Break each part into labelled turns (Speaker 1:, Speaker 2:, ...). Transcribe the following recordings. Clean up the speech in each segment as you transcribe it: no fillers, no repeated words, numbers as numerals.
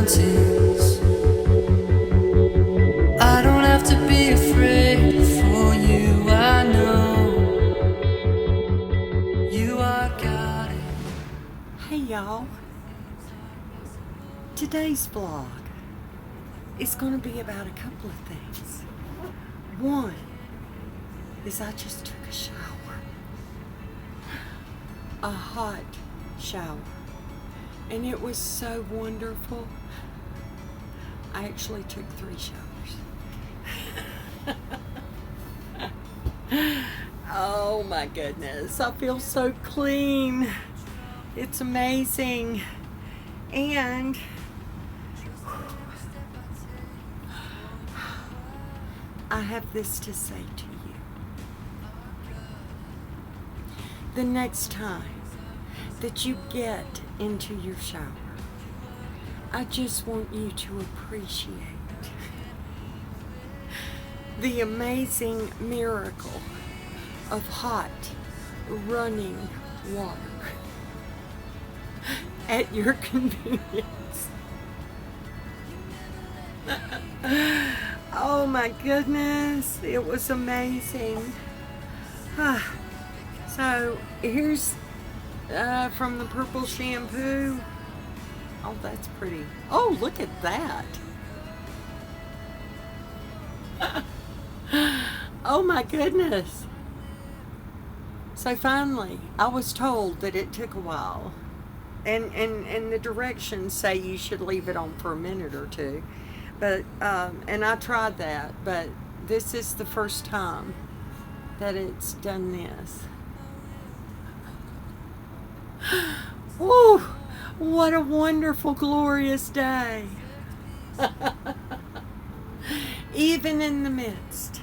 Speaker 1: mountains. I don't have to be afraid for you. I know you are God.
Speaker 2: Hey y'all, today's vlog is going to be about a couple of things. One is I just took a shower, a hot shower, and it was so wonderful. I actually took 3 showers. Oh my goodness, I feel so clean. It's amazing. And I have this to say to you. The next time that you get into your shower, I just want you to appreciate the amazing miracle of hot, running water at your convenience. Oh my goodness, it was amazing. So here's from the purple shampoo. Oh, that's pretty. Oh, look at that. Oh my goodness. So finally, I was told that it took a while. And the directions say you should leave it on for a minute or two. But, and I tried that, but this is the first time that it's done this. Woo! What a wonderful, glorious day. Even in the midst.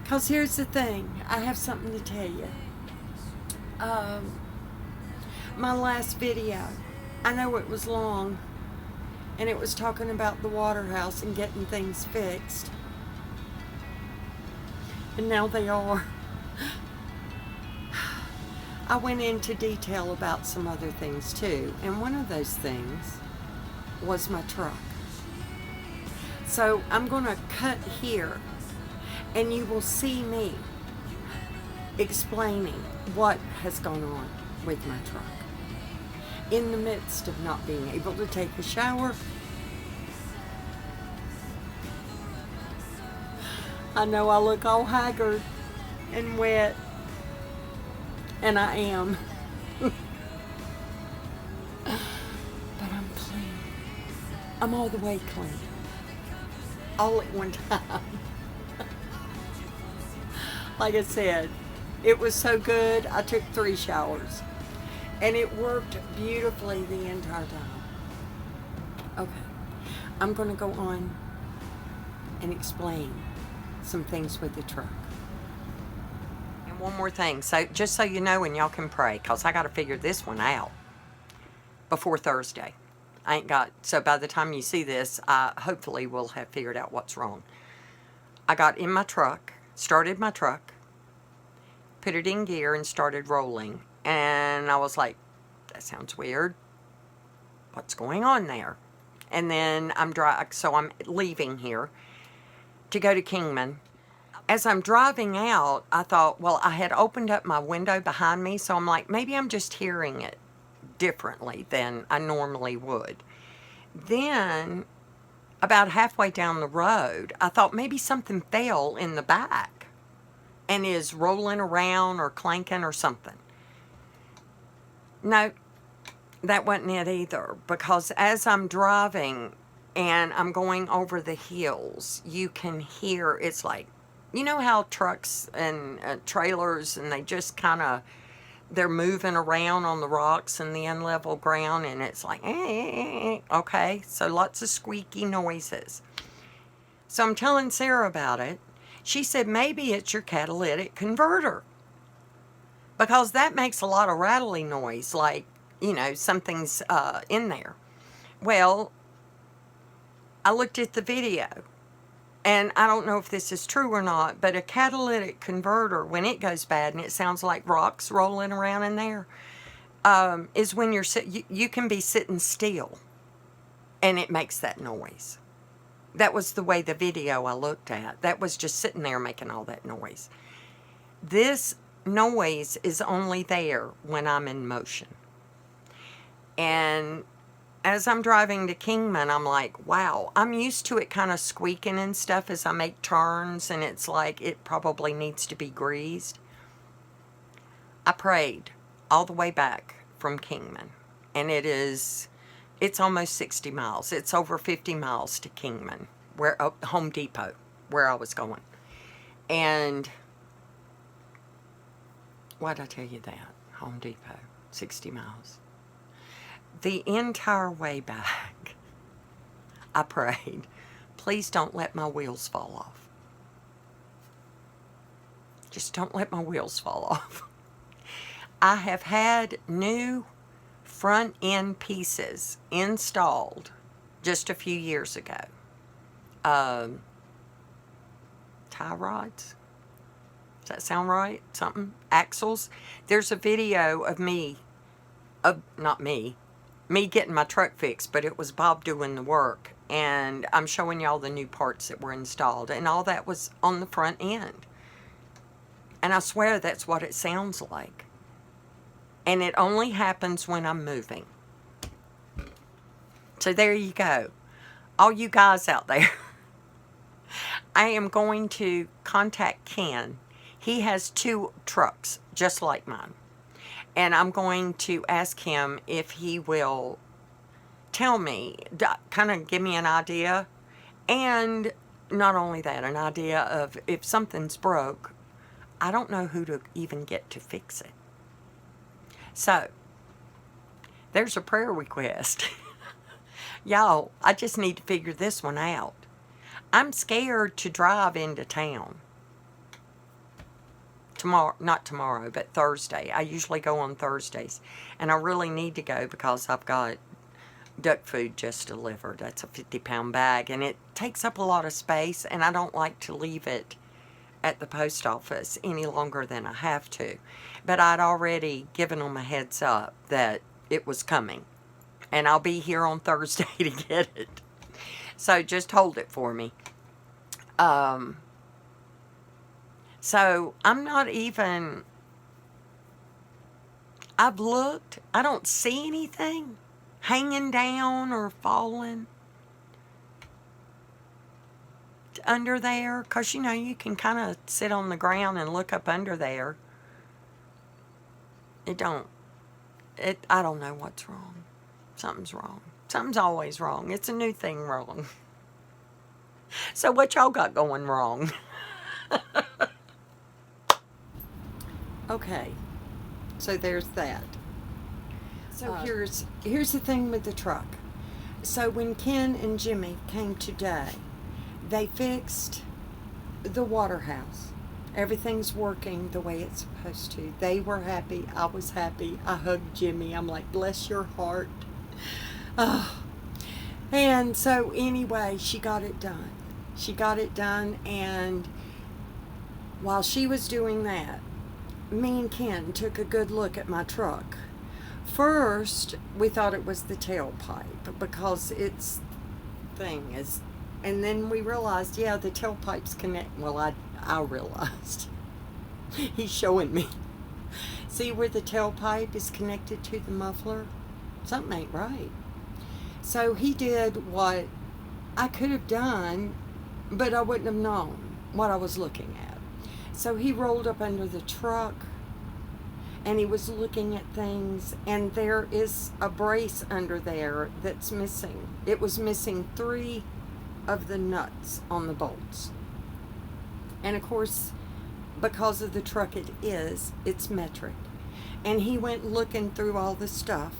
Speaker 2: Because here's the thing, I have something to tell you. My last video, I know it was long, and it was talking about the water house and getting things fixed. And now they are. I went into detail about some other things too, and one of those things was my truck. So I'm going to cut here, and you will see me explaining what has gone on with my truck in the midst of not being able to take a shower. I know I look all haggard and wet, and I am. But I'm clean. I'm all the way clean. All at one time. Like I said, it was so good, I took 3 showers. And it worked beautifully the entire time. Okay, I'm going to go on and explain some things with the truck. And one more thing, so just so you know, and y'all can pray, because I got to figure this one out before Thursday. I ain't got, so by the time you see this, I hopefully will have figured out what's wrong. I got in my truck, started my truck, put it in gear, and started rolling. And I was like, that sounds weird. What's going on there? And then I'm leaving here to go to Kingman. As I'm driving out, I thought, well, I had opened up my window behind me, so I'm like, maybe I'm just hearing it differently than I normally would. Then, about halfway down the road, I thought maybe something fell in the back and is rolling around or clanking or something. No, that wasn't it either, because as I'm driving and I'm going over the hills, you can hear, it's like, you know how trucks and trailers, and they just kind of, they're moving around on the rocks and the unlevel ground, and it's like, okay, so lots of squeaky noises. So I'm telling Sarah about it. She said, maybe it's your catalytic converter, because that makes a lot of rattling noise, like, you know, something's in there. Well, I looked at the video, and I don't know if this is true or not, but a catalytic converter, when it goes bad and it sounds like rocks rolling around in there, is when you can be sitting still and it makes that noise. That was the way the video I looked at, that was just sitting there making all that noise. This noise is only there when I'm in motion. And as I'm driving to Kingman, I'm like, wow, I'm used to it kind of squeaking and stuff as I make turns, and it's like it probably needs to be greased. I prayed all the way back from Kingman, and it's almost 60 miles. It's over 50 miles to Kingman, Home Depot, where I was going. And why'd I tell you that? Home Depot, 60 miles. The entire way back, I prayed, please don't let my wheels fall off. Just don't let my wheels fall off. I have had new front end pieces installed just a few years ago. Tie rods? Does that sound right? Something? Axles? There's a video of not me getting my truck fixed, but it was Bob doing the work, and I'm showing y'all the new parts that were installed, and all that was on the front end. And I swear that's what it sounds like. And it only happens when I'm moving. So there you go. All you guys out there. I am going to contact Ken. He has 2 trucks just like mine. And I'm going to ask him if he will tell me, kind of give me an idea. And not only that, an idea of if something's broke, I don't know who to even get to fix it. So, there's a prayer request. Y'all, I just need to figure this one out. I'm scared to drive into town. Not tomorrow, but Thursday. I usually go on Thursdays. And I really need to go because I've got duck food just delivered. That's a 50-pound bag. And it takes up a lot of space. And I don't like to leave it at the post office any longer than I have to. But I'd already given them a heads up that it was coming. And I'll be here on Thursday to get it. So just hold it for me. So I'm not even, I've looked, I don't see anything hanging down or falling under there. Because, you know, you can kind of sit on the ground and look up under there. I don't know what's wrong. Something's wrong. Something's always wrong. It's a new thing wrong. So what y'all got going wrong? Okay, so there's that. So here's the thing with the truck. So when Ken and Jimmy came today, they fixed the water house. Everything's working the way it's supposed to. They were happy. I was happy. I hugged Jimmy. I'm like, bless your heart. Oh. And so anyway, she got it done. She got it done, and while she was doing that, me and Ken took a good look at my truck. First, we thought it was the tailpipe because its thing is, and then we realized, yeah, the tailpipe's connect. Well, I realized. He's showing me. See where the tailpipe is connected to the muffler? Something ain't right. So he did what I could have done, but I wouldn't have known what I was looking at. So he rolled up under the truck, and he was looking at things, and there is a brace under there that's missing. It was missing 3 of the nuts on the bolts. And of course, because of the truck it's metric. And he went looking through all the stuff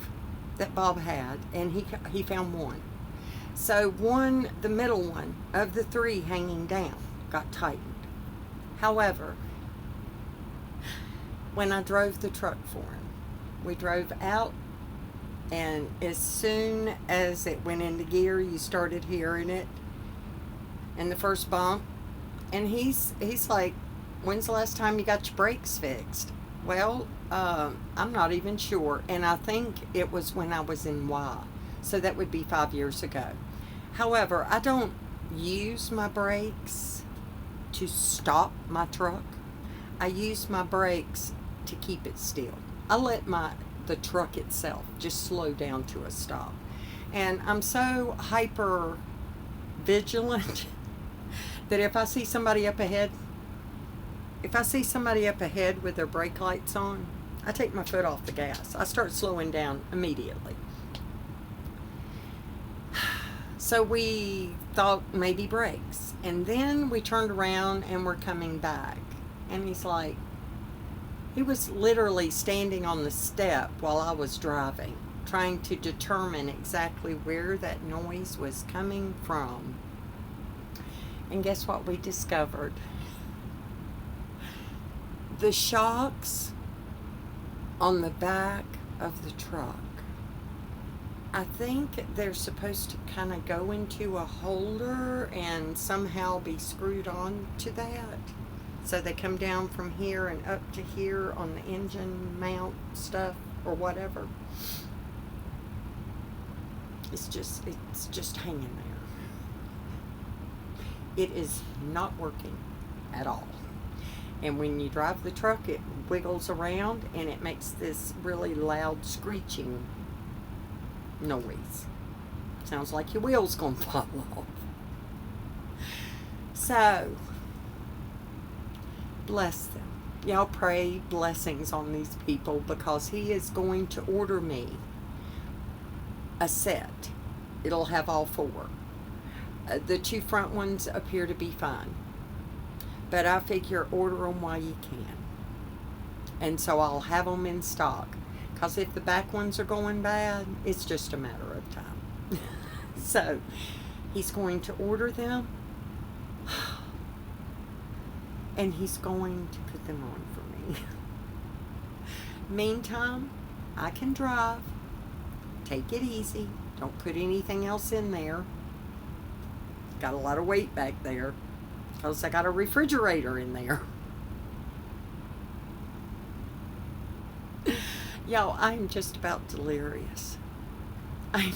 Speaker 2: that Bob had, and he found one. So the middle one of the 3 hanging down got tightened. However, when I drove the truck for him, we drove out, and as soon as it went into gear, you started hearing it in the first bump. And he's like, when's the last time you got your brakes fixed? Well, I'm not even sure. And I think it was when I was in Y. So that would be 5 years ago. However, I don't use my brakes to stop my truck. I use my brakes to keep it still. I let the truck itself just slow down to a stop. And I'm so hyper vigilant that if I see somebody up ahead with their brake lights on, I take my foot off the gas. I start slowing down immediately. So we thought maybe brakes. And then we turned around and we're coming back. And he was literally standing on the step while I was driving, trying to determine exactly where that noise was coming from. And guess what we discovered? The shocks on the back of the truck, I think they're supposed to kind of go into a holder and somehow be screwed on to that. So they come down from here and up to here on the engine mount stuff or whatever. It's just hanging there. It is not working at all. And when you drive the truck, it wiggles around and it makes this really loud screeching noise. Sounds like your wheel's gonna fall off. So, bless them. Y'all pray blessings on these people, because he is going to order me a set. It'll have all 4. The 2 front ones appear to be fine. But I figure order them while you can. And so I'll have them in stock. Because if the back ones are going bad, it's just a matter of time. So he's going to order them. And he's going to put them on for me. Meantime, I can drive. Take it easy. Don't put anything else in there. Got a lot of weight back there. Because I got a refrigerator in there. Y'all, I'm just about delirious. I'm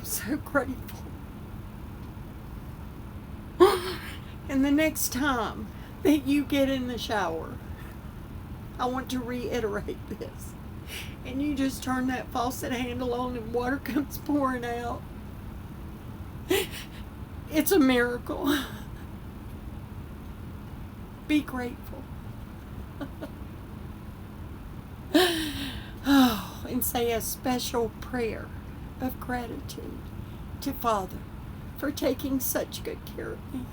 Speaker 2: so grateful. And the next time that you get in the shower, I want to reiterate this. And you just turn that faucet handle on and water comes pouring out. It's a miracle. Be grateful. Oh, and say a special prayer of gratitude to Father for taking such good care of me.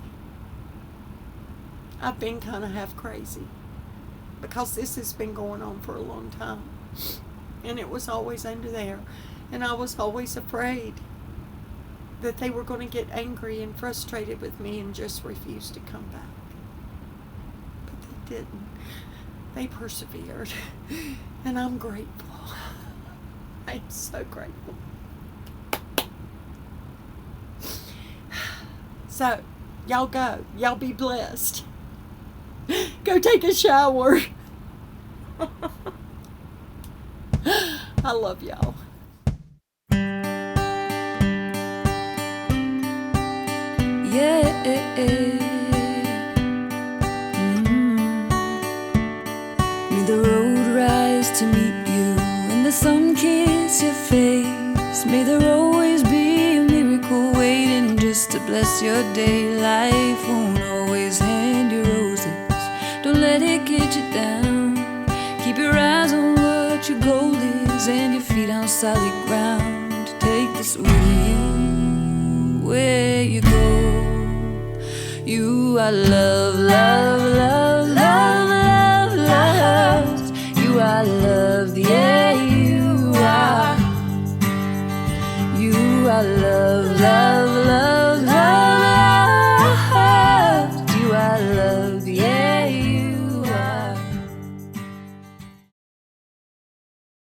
Speaker 2: I've been kind of half crazy because this has been going on for a long time. And it was always under there. And I was always afraid that they were going to get angry and frustrated with me and just refuse to come back. But they didn't. They persevered. And I'm grateful. I'm so grateful. So, y'all go. Y'all be blessed. Go take a shower. I love y'all.
Speaker 1: Yeah. May the road rise to meet you and the sun kiss your face. May there always be a miracle waiting just to bless your day. Life won't always hand you roses. Don't let it get you down. Keep your eyes on what your goal is and your feet on solid ground. Take this with you where you go. You are love, love.